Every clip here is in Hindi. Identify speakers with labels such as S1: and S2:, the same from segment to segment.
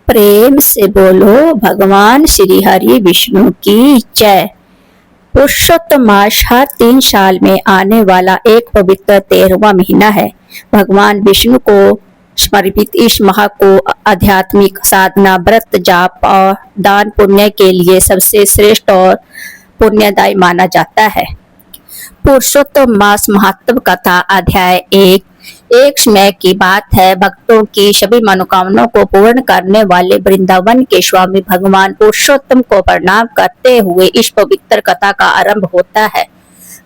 S1: प्रेम से बोलो भगवान श्री हरि विष्णु की जय। पुरुषोत्तम मास हर 3 साल में आने वाला एक पवित्र 13वां महीना है। भगवान विष्णु को समर्पित इस माह को आध्यात्मिक साधना, व्रत, जाप और दान पुण्य के लिए सबसे श्रेष्ठ और पुण्यदायी माना जाता है। पुरुषोत्तम मास महत्व कथा अध्याय 1। एक समय की बात है, भक्तों की सभी मनोकामनाओं को पूर्ण करने वाले वृंदावन के स्वामी भगवान पुरुषोत्तम को प्रणाम करते हुए इस पवित्र कथा का आरंभ होता है।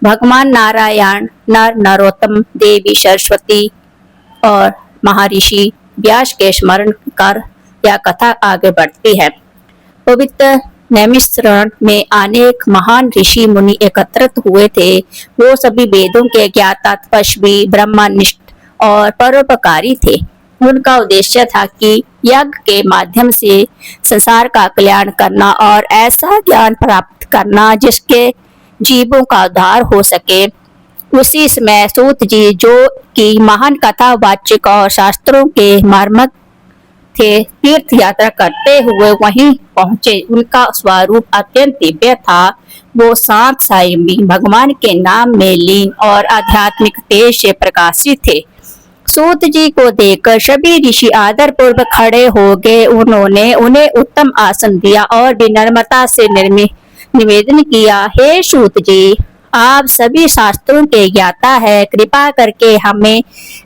S1: भगवान नारायण, नर नरोत्तम, देवी सरस्वती और महर्षि व्यास के स्मरण कर यह कथा आगे बढ़ती है। पवित्र नैमिषारण्य में अनेक महान ऋषि मुनि एकत्रित हुए थे। वो सभी वेदों के ज्ञाता, तपस्वी, ब्रह्मनिष्ठ और परोपकारी थे। उनका उद्देश्य था कि यज्ञ के माध्यम से संसार का कल्याण करना और ऐसा ज्ञान प्राप्त करना जिसके जीवों का उद्धार हो सके। उसी समय सूत जी, जो कि महान कथावाचक और शास्त्रों के मार्मिक थे, तीर्थ यात्रा करते हुए वहीं पहुंचे। उनका स्वरूप अत्यंत दिव्य था। वो शांत, संयमी, भगवान के नाम में लीन और आध्यात्मिक तेज से प्रकाशित थे। सूत जी को देखकर सभी ऋषि आदर पूर्वक खड़े हो गए। उन्होंने उन्हें उत्तम आसन दिया और विनम्रता से निवेदन किया, हे सूत जी, आप सभी शास्त्रों के ज्ञाता है, कृपा करके हमें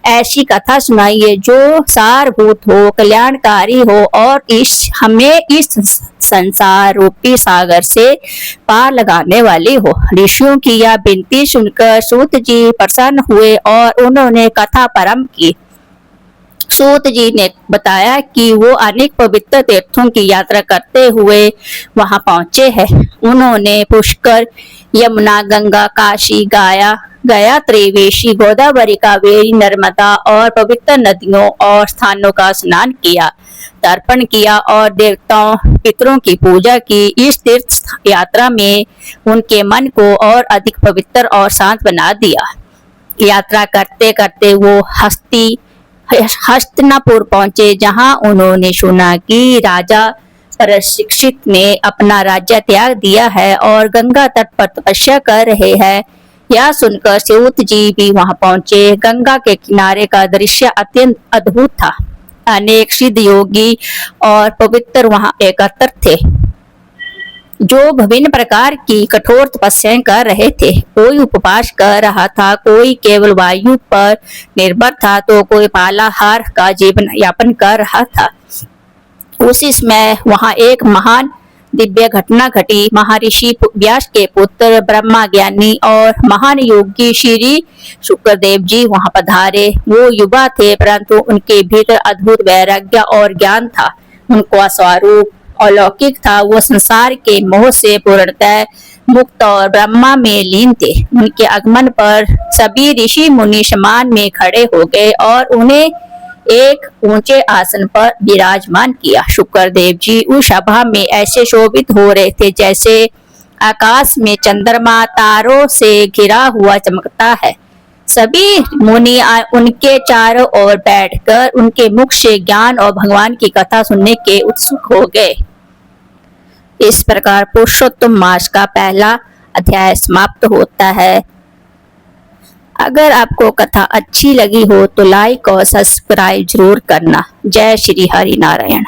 S1: ऐसी कथा सुनाइए जो सारभूत हो, कल्याणकारी हो और हमें इस संसार रूपी सागर से पार लगाने वाली हो। ऋषियों की यह विनती सुनकर सूत जी प्रसन्न हुए और उन्होंने कथा प्रारंभ की। सूत जी ने बताया कि वो अनेक पवित्र तीर्थों की यात्रा करते हुए वहां पहुंचे हैं। उन्होंने पुष्कर, यमुना, गंगा, काशी, गया, त्रिवेशी, गोदावरी, कावेरी, नर्मदा और पवित्र नदियों और स्थानों का स्नान किया, तर्पण किया और देवताओं, पितरों की पूजा की। इस तीर्थ यात्रा में उनके मन को और अधिक पवित्र और शांत बना दिया। यात्रा करते करते वो हस्तिनापुर पहुंचे, जहां उन्होंने सुना कि राजा परीक्षित ने अपना राज्य त्याग दिया है और गंगा तट पर तपस्या कर रहे हैं। यह सुनकर सूत जी भी वहां पहुंचे। गंगा के किनारे का दृश्य अत्यंत अद्भुत था। अनेक सिद्ध योगी और पवित्र वहां एकत्र थे, जो विभिन्न प्रकार की कठोर तपस्याएं कर रहे थे। कोई उपवास कर रहा था, कोई केवल वायु पर निर्भर था, तो कोई पालाहार का जीवन यापन कर रहा था। उसी समय वहां एक महान दिव्य घटना घटी। महर्षि व्यास के पुत्र, ब्रह्मा ज्ञानी और महान योगी श्री शुक्रदेव जी वहां पधारे। वो युवा थे, परंतु उनके भीतर अद्भुत वैराग्य और ज्ञान था। उनका स्वरूप अलौकिक था। वो संसार के मोह से पूर्णतः मुक्त और ब्रह्मा में लीन थे। उनके आगमन पर सभी ऋषि मुनि सम्मान में खड़े हो गए और उन्हें एक ऊंचे आसन पर विराजमान किया। शुक्रदेव जी उस सभा में ऐसे शोभित हो रहे थे जैसे आकाश में चंद्रमा तारों से घिरा हुआ चमकता है। सभी मुनि उनके चारों ओर बैठकर उनके मुख से ज्ञान और भगवान की कथा सुनने के उत्सुक हो गए। इस प्रकार पुरुषोत्तम मास का पहला अध्याय समाप्त होता है। अगर आपको कथा अच्छी लगी हो तो लाइक और सब्सक्राइब जरूर करना। जय श्री हरि नारायण।